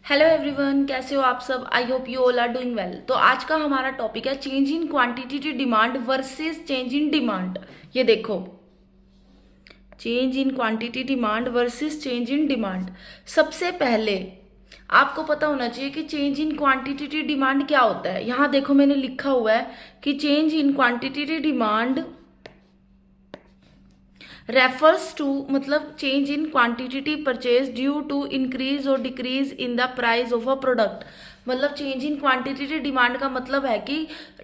Hello everyone, कैसे हो आप सब। I hope you all are doing well. तो आज का हमारा टॉपिक है change in quantity demand versus change in demand. ये देखो, change in quantity demand versus change in demand. सबसे पहले आपको पता होना चाहिए कि चेंज इन क्वांटिटी डिमांड क्या होता है। यहाँ देखो मैंने लिखा हुआ है कि change in quantity demand refers to मतलब change in quantity purchase due to increase और decrease in the price of a product. मतलब चेंज इन क्वांटिटी डिमांड का मतलब है कि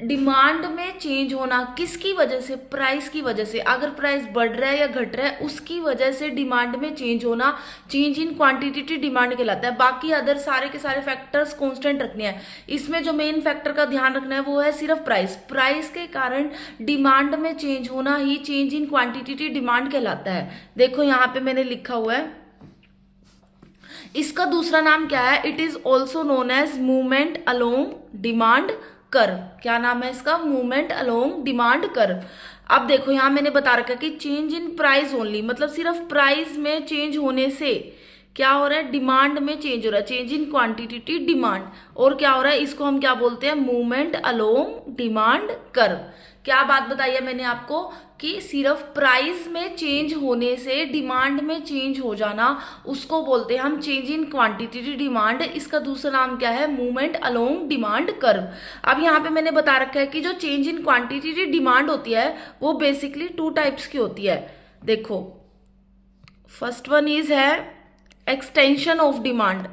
डिमांड में चेंज होना किसकी वजह से, प्राइस की वजह से। अगर प्राइस बढ़ रहा है या घट रहा है उसकी वजह से डिमांड में चेंज होना चेंज इन क्वांटिटी डिमांड कहलाता है। बाकी अदर सारे के सारे फैक्टर्स कांस्टेंट रखने हैं। इसमें जो मेन फैक्टर का ध्यान रखना है वो है सिर्फ प्राइस। प्राइस के कारण डिमांड में चेंज होना ही चेंज इन क्वांटिटी डिमांड कहलाता है। देखो यहाँ पे मैंने लिखा हुआ है, इसका दूसरा नाम क्या है। It is also known as movement along demand curve. क्या नाम है इसका? Movement along demand curve. अब देखो यहां मैंने बता रखा है कि चेंज इन प्राइस ओनली, मतलब सिर्फ प्राइस में चेंज होने से क्या हो रहा है, डिमांड में चेंज हो रहा है, चेंज इन क्वांटिटी डिमांड। और क्या हो रहा है, इसको हम क्या बोलते हैं, मूवमेंट अलोंग डिमांड कर्व। क्या बात बताई है मैंने आपको कि सिर्फ प्राइस में चेंज होने से डिमांड में चेंज हो जाना उसको बोलते हैं हम चेंज इन क्वांटिटी डिमांड। इसका दूसरा नाम क्या है, मूवमेंट अलोंग डिमांड कर्व। अब यहाँ पे मैंने बता रखा है कि जो चेंज इन क्वांटिटी डिमांड होती है वो बेसिकली टू टाइप्स की होती है। देखो, फर्स्ट वन इज है एक्सटेंशन ऑफ डिमांड,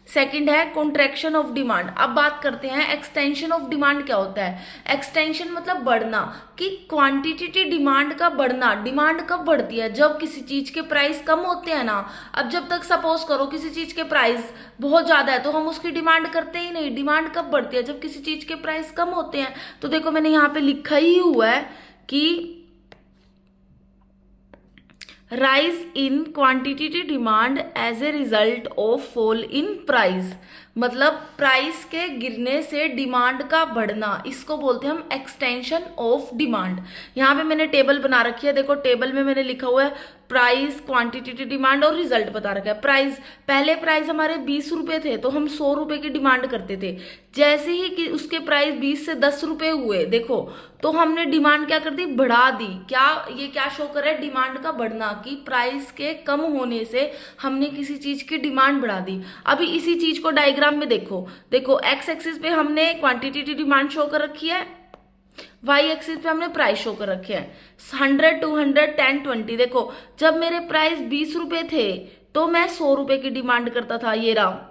सेकंड है कॉन्ट्रैक्शन ऑफ डिमांड। अब बात करते हैं एक्सटेंशन ऑफ डिमांड क्या होता है। एक्सटेंशन मतलब बढ़ना, कि क्वांटिटी डिमांड का बढ़ना। डिमांड कब बढ़ती है, जब किसी चीज के प्राइस कम होते हैं ना। अब जब तक सपोज करो किसी चीज के प्राइस बहुत ज्यादा है तो हम उसकी डिमांड करते ही नहीं। डिमांड कब बढ़ती है, जब किसी चीज के प्राइस कम होते हैं। तो देखो मैंने यहाँ पे लिखा ही हुआ है कि rise in quantity demand as a result of fall in price. मतलब प्राइस के गिरने से डिमांड का बढ़ना, इसको बोलते हैं हम एक्सटेंशन ऑफ डिमांड। यहाँ पे मैंने टेबल बना रखी है। देखो टेबल में मैंने लिखा हुआ है प्राइस, क्वांटिटी डिमांड और रिजल्ट बता रखा है। प्राइस, पहले प्राइस हमारे 20 रुपए थे तो हम 100 रुपए की डिमांड करते थे। जैसे ही कि उसके प्राइस 20 से 10 रुपए हुए, देखो तो हमने डिमांड क्या कर दी, बढ़ा दी। क्या ये क्या शो कर रहा है, डिमांड का बढ़ना, कि प्राइस के कम होने से हमने किसी चीज की डिमांड बढ़ा दी। अभी इसी चीज को डायग्राम में देखो, देखो एक्स एक्सिस पे हमने क्वांटिटी डिमांड शो कर रखी है, वाई एक्सिस पे हमने प्राइस शो कर रखे हैं 100, 200, 10, 20। देखो जब मेरे प्राइस 20 रुपए थे तो मैं 100 रुपए की डिमांड करता था, ये रहा।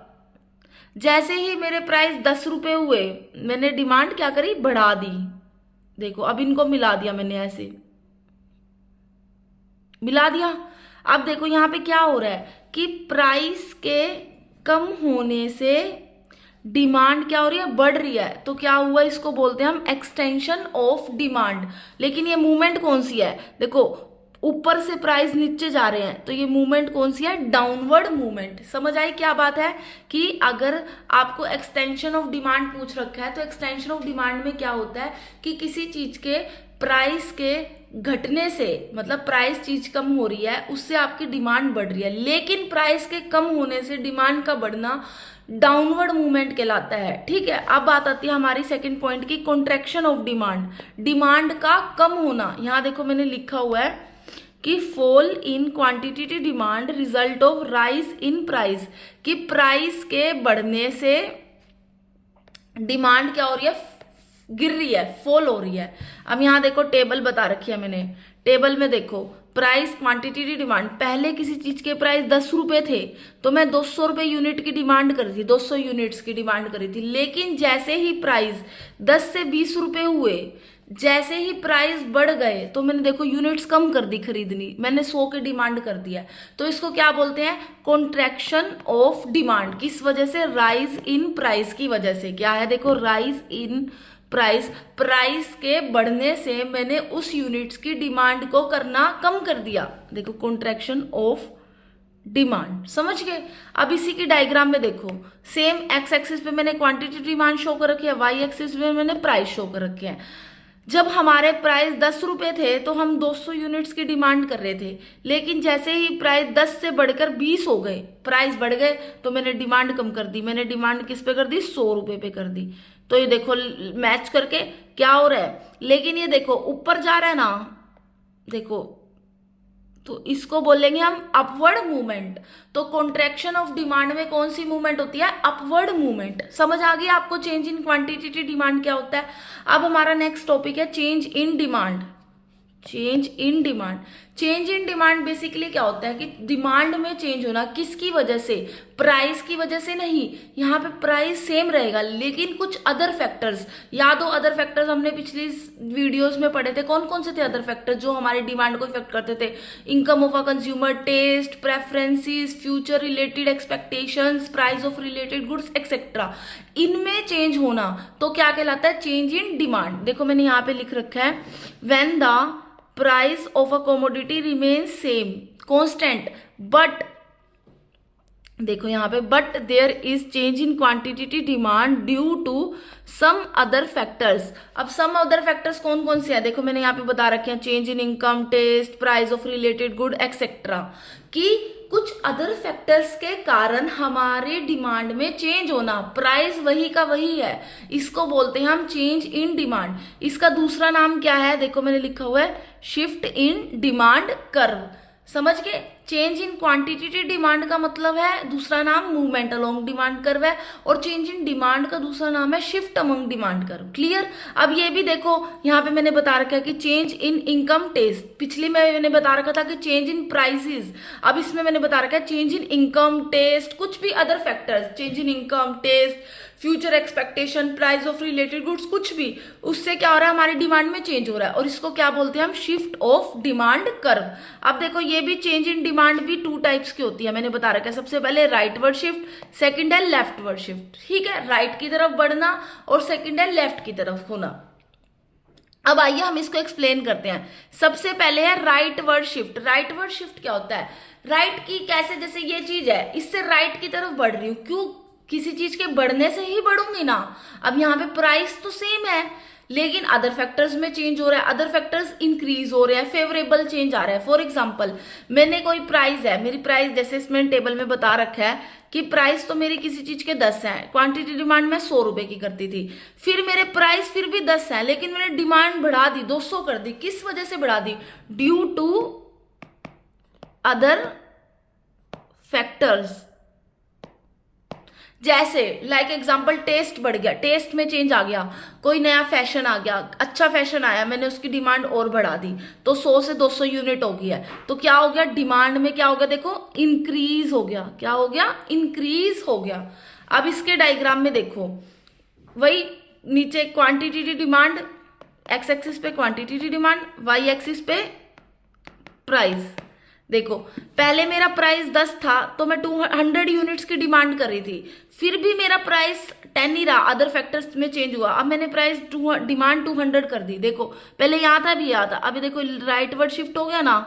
जैसे ही मेरे प्राइस 10 रुपए हुए मैंने डिमांड क्या करी, बढ़ा दी। देखो अब इनको मिला दिया मैंने, ऐसे मिला दिया। अब देखो यहाँ पे क्या हो रहा है कि प्राइस के कम होने से डिमांड क्या हो रही है, बढ़ रही है। तो क्या हुआ, इसको बोलते हैं हम एक्सटेंशन ऑफ डिमांड। लेकिन ये मूवमेंट कौन सी है, देखो ऊपर से प्राइस नीचे जा रहे हैं तो ये मूवमेंट कौन सी है, डाउनवर्ड मूवमेंट। समझ आई क्या बात है कि अगर आपको एक्सटेंशन ऑफ डिमांड पूछ रखा है तो एक्सटेंशन ऑफ डिमांड में क्या होता है कि किसी चीज के प्राइस के घटने से, मतलब प्राइस चीज कम हो रही है उससे आपकी डिमांड बढ़ रही है, लेकिन प्राइस के कम होने से डिमांड का बढ़ना डाउनवर्ड मूवमेंट कहलाता है। ठीक है, अब बात आती है हमारी सेकंड पॉइंट की, कॉन्ट्रैक्शन ऑफ डिमांड, डिमांड का कम होना। यहां देखो मैंने लिखा हुआ है कि fall in quantity demand result of rise in price, कि प्राइस के बढ़ने से डिमांड क्या हो रही है, गिर रही है, फॉल हो रही है। अब यहां देखो टेबल बता रखी है मैंने, टेबल में देखो प्राइस, क्वांटिटी डिमांड। पहले किसी चीज के प्राइस 10 रुपए थे तो मैं 200 रुपए यूनिट की डिमांड करी थी, 200 यूनिट्स की डिमांड करी थी। लेकिन जैसे ही प्राइस 10 से 20 रुपए हुए, जैसे ही प्राइस बढ़ गए तो मैंने देखो यूनिट्स कम कर दी खरीदनी, मैंने 100 की डिमांड कर दिया। तो इसको क्या बोलते हैं, कॉन्ट्रैक्शन ऑफ डिमांड। किस वजह से, राइज इन प्राइस की वजह से। क्या है, देखो राइज इन प्राइस, प्राइस के बढ़ने से मैंने उस यूनिट्स की डिमांड को करना कम कर दिया। देखो कॉन्ट्रैक्शन ऑफ डिमांड, समझ गए। अब इसी की डायग्राम में देखो, सेम एक्स एक्सिस पे मैंने क्वांटिटी डिमांड शो कर रखी है, वाई एक्सिस पे मैंने प्राइस शो कर रखे हैं। जब हमारे प्राइस 10 रुपए थे तो हम 200 यूनिट्स की डिमांड कर रहे थे, लेकिन जैसे ही प्राइस 10 से बढ़कर 20 हो गए, प्राइस बढ़ गए, तो मैंने डिमांड कम कर दी। मैंने डिमांड किस पे कर दी? 100 रुपए पे कर दी। तो ये देखो मैच करके क्या हो रहा है, लेकिन ये देखो ऊपर जा रहा है ना, देखो, तो इसको बोलेंगे हम अपवर्ड मूवमेंट। तो कॉन्ट्रैक्शन ऑफ डिमांड में कौन सी मूवमेंट होती है? Upward movement. समझ आ गई आपको चेंज इन क्वांटिटेटिव डिमांड क्या होता है? अब हमारा नेक्स्ट टॉपिक है change in demand. Change in demand, change in demand basically क्या होता है कि डिमांड में चेंज होना। किसकी वजह से? प्राइस की वजह से नहीं, यहाँ पे प्राइस सेम रहेगा लेकिन कुछ अदर फैक्टर्स, याद हो अदर फैक्टर्स हमने पिछली वीडियोस में पढ़े थे। कौन कौन से थे अदर फैक्टर्स जो हमारी डिमांड को इफेक्ट करते थे? Income of a consumer, taste, preferences, future related expectations, price of related goods etcetera. इनमें चेंज होना तो क्या कहलाता है? Change in demand. देखो मैंने यहाँ पे लिख रखा है, when the price of a commodity remains same constant but, देखो यहाँ पे but there is change in quantity demand due to some other factors. अब सम अदर फैक्टर्स कौन कौन से हैं? देखो मैंने यहाँ पे बता रखे हैं, change in income, taste, price of related good etcetera, कि कुछ अदर फैक्टर्स के कारण हमारे डिमांड में चेंज होना। प्राइस वही का वही है, इसको बोलते हैं हम चेंज इन डिमांड। इसका दूसरा नाम क्या है? देखो मैंने लिखा हुआ है शिफ्ट इन डिमांड कर्व। समझ गए? चेंज इन क्वांटिटेटिव डिमांड का मतलब है दूसरा नाम मूवमेंट अलोंग डिमांड कर्व है, और चेंज इन डिमांड का दूसरा नाम है shift among demand curve. Clear? अब ये भी देखो यहाँ पे मैंने बता रखा है कि चेंज इन इनकम टेस्ट, पिछली में मैंने बता रखा था कि चेंज इन प्राइसेस, अब इसमें मैंने बता रखा है चेंज इन इनकम टेस्ट, कुछ भी other factors, change in income taste, future expectation, price of related goods, कुछ भी, उससे क्या हो रहा है? हमारी डिमांड में चेंज हो रहा है, और इसको क्या बोलते हैं हम? Shift of demand curve. अब देखो ये भी चेंज इन डिमांड भी 2 टाइप्स की होती है, मैंने बता रखा है। सबसे पहले राइटवर्ड शिफ्ट, सेकंड है लेफ्टवर्ड शिफ्ट। ठीक है, राइट की तरफ बढ़ना, और सेकंड है लेफ्ट की तरफ होना। अब आइए हम इसको एक्सप्लेन करते हैं। सबसे पहले है राइटवर्ड शिफ्ट। राइटवर्ड शिफ्ट क्या होता है? राइट की कैसे, जैसे ये चीज है, इससे राइट की तरफ बढ़ रही हूं, क्यों? किसी चीज के बढ़ने से ही बढ़ूंगी ना। अब यहाँ पे प्राइस तो सेम है लेकिन अदर फैक्टर्स में चेंज हो रहा है, अदर फैक्टर्स इंक्रीज हो रहे हैं, फेवरेबल चेंज आ रहा है। फॉर एग्जांपल मैंने कोई प्राइस है, मेरी प्राइस जैसे इसमें टेबल में बता रखा है कि प्राइस तो मेरी किसी चीज के 10 है, क्वांटिटी डिमांड मैं 100 रुपए की करती थी, फिर मेरे प्राइस फिर भी 10 है लेकिन मैंने डिमांड बढ़ा दी, 200 कर दी। किस वजह से बढ़ा दी? Due to other factors. जैसे लाइक एग्जांपल टेस्ट बढ़ गया, टेस्ट में चेंज आ गया, कोई नया फैशन आ गया, अच्छा फैशन आया, मैंने उसकी डिमांड और बढ़ा दी तो 100 से 200 यूनिट हो गई है, तो क्या हो गया? डिमांड में क्या हो गया? देखो इंक्रीज हो गया। क्या हो गया? इंक्रीज हो गया। अब इसके डायग्राम में देखो, वही नीचे क्वांटिटी डिमांड, एक्स एक्सिस पे क्वांटिटी डिमांड, वाई एक्सिस पे प्राइस। देखो पहले मेरा प्राइस 10 था तो मैं 200 यूनिट्स की डिमांड कर रही थी, फिर भी मेरा प्राइस 10 ही रहा, अदर फैक्टर्स में चेंज हुआ। अब मैंने प्राइस डिमांड 200 कर दी। देखो पहले यहाँ था भी यहाँ था, अभी देखो राइटवर्ड शिफ्ट हो गया ना,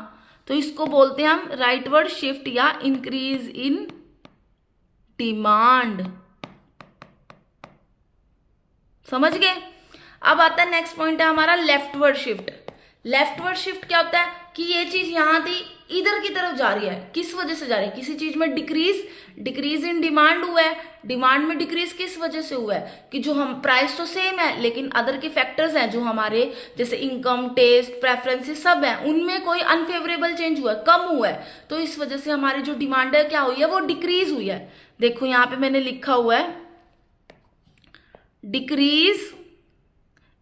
तो इसको बोलते हैं हम राइटवर्ड शिफ्ट या इंक्रीज इन डिमांड। समझ गए? अब आता है नेक्स्ट पॉइंट है हमारा लेफ्टवर्ड शिफ्ट। लेफ्टवर्ड शिफ्ट क्या होता है कि ये चीज यहां थी, इधर की तरफ जा रही है। किस वजह से जा रही है? किसी चीज में डिक्रीज इन डिमांड हुआ है। डिमांड में डिक्रीज किस वजह से हुआ है? कि जो हम प्राइस तो सेम है लेकिन अदर के फैक्टर्स हैं जो हमारे, जैसे इनकम, टेस्ट, प्रेफरेंसेस सब हैं, उनमें कोई अनफेवरेबल चेंज हुआ है, कम हुआ है, तो इस वजह से हमारी जो डिमांड है क्या हुई है? वो डिक्रीज हुई है। देखो यहाँ पे मैंने लिखा हुआ है decrease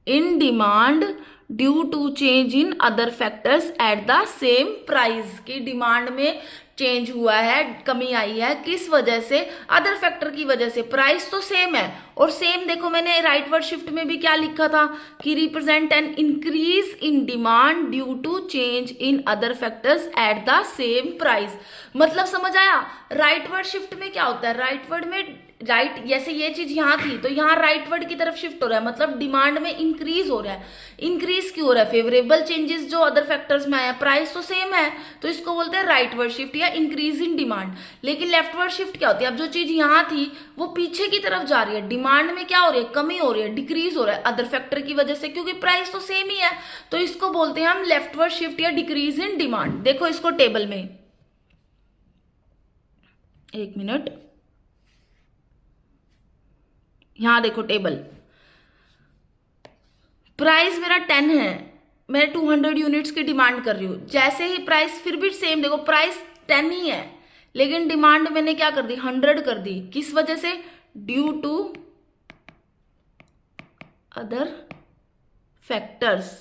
in demand due to change in other factors at the same price. की डिमांड में चेंज हुआ है, कमी आई है, किस वजह से? अदर फैक्टर की वजह से। प्राइस तो सेम है, और सेम देखो मैंने राइटवर्ड शिफ्ट में भी क्या लिखा था कि represent an increase in demand due to change in other factors at the same price. मतलब समझ आया? राइटवर्ड शिफ्ट में क्या होता है? राइटवर्ड में राइट, जैसे ये चीज यहाँ थी तो यहाँ राइटवर्ड की तरफ शिफ्ट हो रहा है, मतलब डिमांड में इंक्रीज हो रहा है। इंक्रीज क्यों हो रहा है? फेवरेबल चेंजेस जो अदर फैक्टर्स में आया, प्राइस तो सेम है तो इसको बोलते हैं राइटवर्ड शिफ्ट या इंक्रीज इन डिमांड। लेकिन लेफ्टवर्ड शिफ्ट क्या होती है? अब जो चीज यहाँ थी वो पीछे की तरफ जा रही है, डिमांड में क्या हो रही है? कमी हो रही है, डिक्रीज हो रहा है अदर फैक्टर की वजह से, क्योंकि प्राइस तो सेम ही है, तो इसको बोलते हैं हम लेफ्टवर्ड शिफ्ट या डिक्रीज इन डिमांड। देखो इसको टेबल में, एक मिनट, यहां देखो टेबल, प्राइस मेरा 10 है, मैं 200 यूनिट्स की डिमांड कर रही हूं। जैसे ही प्राइस, फिर भी सेम, देखो प्राइस 10 ही है लेकिन डिमांड मैंने क्या कर दी? 100 कर दी। किस वजह से? Due to other factors.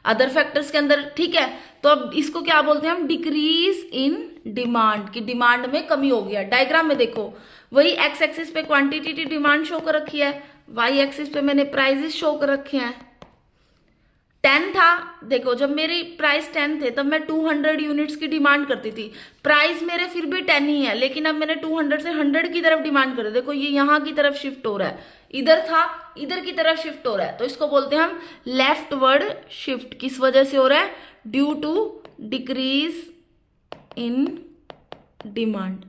Other factors के अंदर, ठीक है, तो अब इसको क्या बोलते हैं हम? डिक्रीज इन डिमांड, की डिमांड में कमी हो गया। डायग्राम में देखो, वही एक्स एक्सिस पे क्वांटिटी की डिमांड शो कर रखी है, वाई एक्सिस पे मैंने प्राइजेस शो कर रखे हैं। 10 था, देखो जब मेरी प्राइस 10 थे तब मैं 200 यूनिट्स की डिमांड करती थी, प्राइस मेरे फिर भी 10 ही है, लेकिन अब मैंने 200 से 100 की तरफ डिमांड कर दी। देखो ये यहाँ की तरफ शिफ्ट हो रहा है, इधर था इधर की तरफ शिफ्ट हो रहा है, तो इसको बोलते हैं हम लेफ्टवर्ड शिफ्ट। किस वजह से हो रहा है? Due to decrease in demand.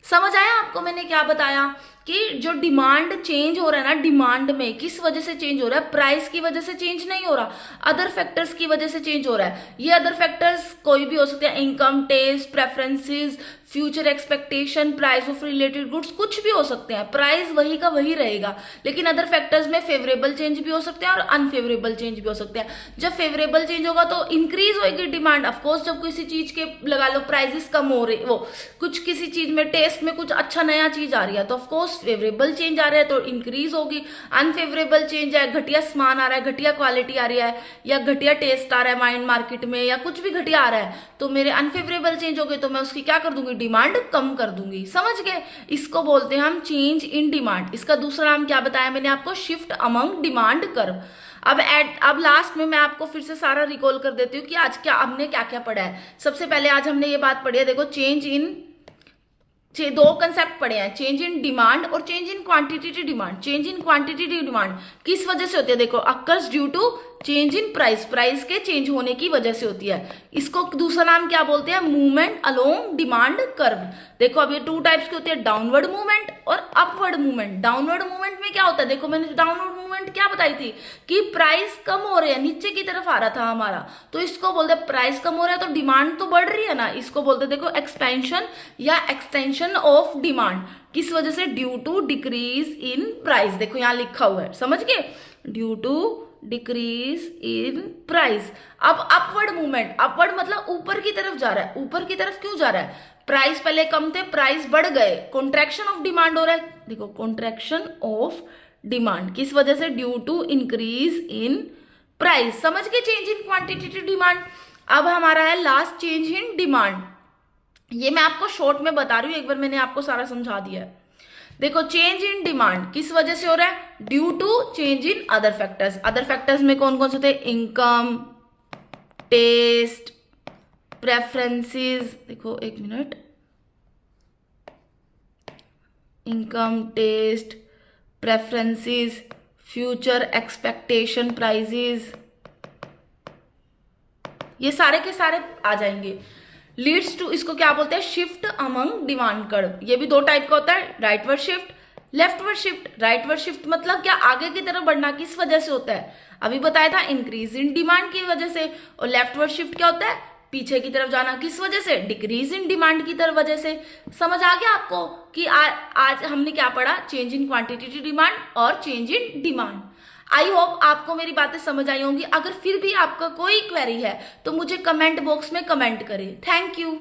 समझ आया आपको मैंने क्या बताया? कि जो डिमांड चेंज हो रहा है ना, डिमांड में किस वजह से चेंज हो रहा है? प्राइस की वजह से चेंज नहीं हो रहा, अदर फैक्टर्स की वजह से चेंज हो रहा है। ये अदर फैक्टर्स कोई भी हो सकते हैं, income, taste, preferences, future expectation, price of related goods, कुछ भी हो सकते हैं। प्राइस वही का वही रहेगा, लेकिन अदर फैक्टर्स में फेवरेबल चेंज भी हो सकते हैं और अनफेवरेबल चेंज भी हो सकते हैं। जब फेवरेबल चेंज होगा तो इंक्रीज होगी डिमांड। ऑफकोर्स जब किसी चीज के लगा लो प्राइसेस कम हो रही, वो कुछ किसी चीज में टेस्ट में कुछ अच्छा नया चीज आ रही है तो ऑफकोर्स फेवरेबल चेंज आ रहा है तो इंक्रीज होगी। अनफेवरेबल चेंज है, घटिया सामान आ रहा है, घटिया क्वालिटी आ रही है, या घटिया टेस्ट आ रहा है माइंड मार्केट में, या कुछ भी घटिया आ रहा है, तो मेरे अनफेवरेबल चेंज हो गए तो मैं उसकी क्या कर दूंगी? डिमांड कम कर दूंगी। समझ गए? इसको बोलते हैं हम चेंज इन डिमांड। इसका दूसरा नाम क्या बताया मैंने आपको? Shift among demand curve. अब लास्ट में मैं आपको फिर से सारा रिकॉल कर देती हूँ कि आज क्या हमने क्या क्या पढ़ा है। सबसे पहले आज हमने ये बात पढ़ी है, देखो चेंज इन, दो कंसेप्ट पढ़े हैं, चेंज इन डिमांड और change in quantity demand. Change in quantity demand किस वजह से होती है? देखो occurs due to change in price, price के चेंज होने की वजह से होती है। इसको दूसरा नाम क्या बोलते हैं? Movement along demand curve. देखो अब ये 2 टाइप्स की होती है, डाउनवर्ड मूवमेंट और अपवर्ड मूवमेंट। डाउनवर्ड मूवमेंट में क्या होता है? देखो मैंने डाउनवर्ड मूवमेंट क्या बताई थी कि प्राइस कम हो रही है, नीचे की तरफ आ रहा था हमारा, तो इसको बोलते हैं प्राइस कम हो रहा है तो डिमांड तो बढ़ रही है ना, इसको बोलते हैं देखो एक्सपेंशन या एक्सटेंशन ऑफ डिमांड। किस वजह से? Due to decrease in price. देखो यहाँ लिखा हुआ है, समझ गए? Due to decrease in price. अब अपवर्ड मूवमेंट, अपवर्ड मतलब ऊपर की तरफ जा रहा है। ऊपर की तरफ क्यों जा रहा है? प्राइस पहले कम थे, प्राइस बढ़ गए, कॉन्ट्रैक्शन ऑफ डिमांड हो रहा है। देखो कॉन्ट्रैक्शन ऑफ डिमांड किस वजह से? Due to increase in price. समझ गए? Change in quantity to demand. अब हमारा है लास्ट, चेंज इन डिमांड। ये मैं आपको शॉर्ट में बता रही हूं, एक बार मैंने आपको सारा समझा दिया है। देखो चेंज इन डिमांड किस वजह से हो रहा है? Due to change in other factors. Other factors में कौन कौन से थे? Income, taste, preferences. देखो एक minute, income, taste, preferences, future expectation, prices, ये सारे के सारे आ जाएंगे। लीड्स टू, इसको क्या बोलते हैं? Shift among demand curve. ये भी 2 टाइप का होता है, rightward shift, leftward shift. Rightward shift मतलब क्या? आगे की तरफ बढ़ना। किस वजह से होता है? अभी बताया था, इंक्रीज इन डिमांड की वजह से। और लेफ्टवर्ड शिफ्ट क्या होता है? पीछे की तरफ जाना। किस वजह से? डिक्रीज इन डिमांड की तरफ वजह से। समझ आ गया आपको कि आज हमने क्या पढ़ा? चेंज इन क्वांटिटी डिमांड और change in demand. I hope आपको मेरी बातें समझ आई होंगी। अगर फिर भी आपका कोई क्वेरी है तो मुझे कमेंट बॉक्स में कमेंट करें। Thank you.